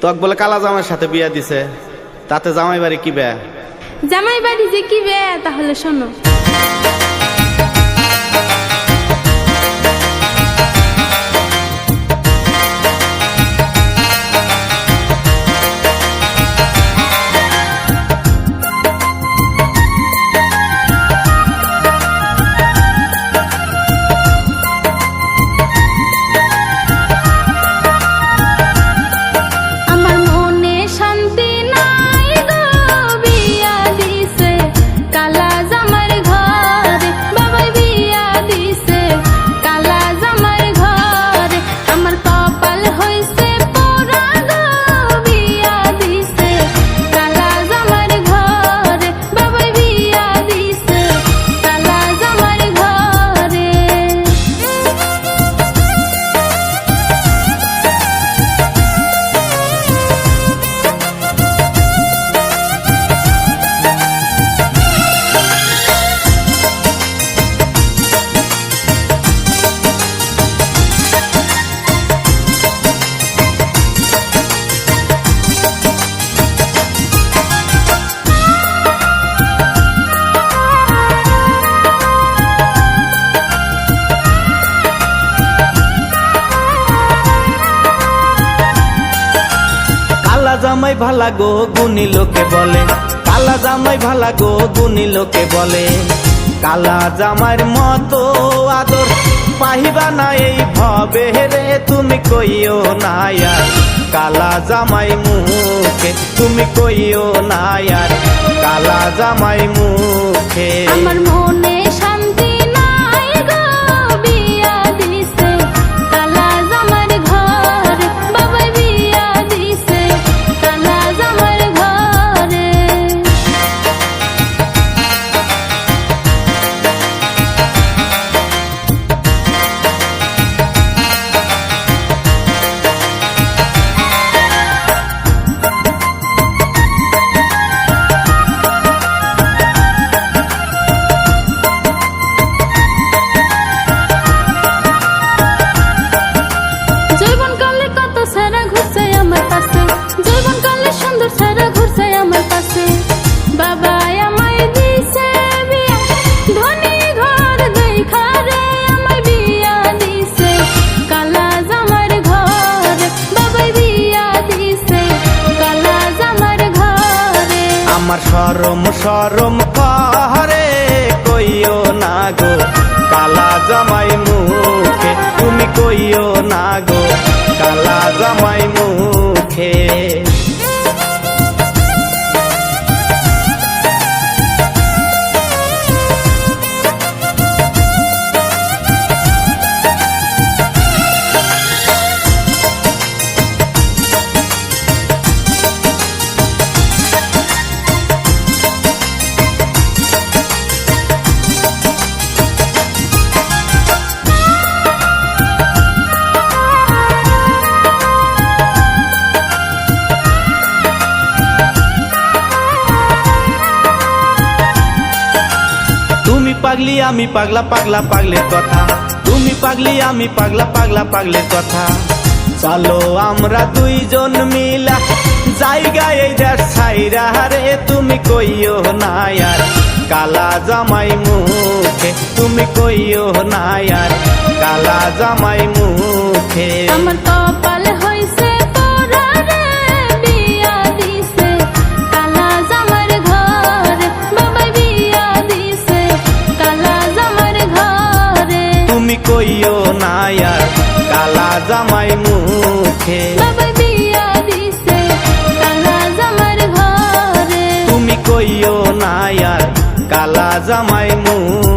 তোক বলে কালা জামাইয়ের সাথে বিয়া দিছে, তাতে জামাই বাড়ি কি বে? জামাই বাড়ি যে কি বে তাহলে শোনো। জামাই ভালা গো গুণী লোকে বলে, কালা জামাই ভালা গো গুণী লোকে বলে। কালা জামাইর মতো আদর পাহিবা না এই ভবে রে, তুমি কইও না আর কালা জামাই মুখে, তুমি কইও না আর কালা জামাই মুখে। আমার মনে শান্তি নাই গো বিয়া দিছে কালা জামার ঘর, বাবা বিয়া দিছে কালা জামার ঘরে। আমার শরম শরম করে কইও না গো কালা জামাই মুখে, তুমি কইও না গো কালা জামাই মুখে। পাগলি আমি পাগলা পাগলা পাগলের কথা, তুমি পাগলি আমি পাগলা পাগলা পাগলের কথা। চলো আমরা দুইজন মিলা জায়গা এই দেশ ছাইরা রে, তুমি কইও না আর কালা জামাই মুখে, তুমি কইও না আর কালা জামাই মুখে। আমার কপাল হইছে পোড়া রে, বিয়া দিছে কালা জামার ঘর, বাবা বিয়া দিছে কালা জামার ঘরে। তুমি কইও না আর কালা জামাই মুখে, বাবা বিয়া দিছে কালা জামার ঘরে। তুমি কইও না আর কালা জামাই মুখে।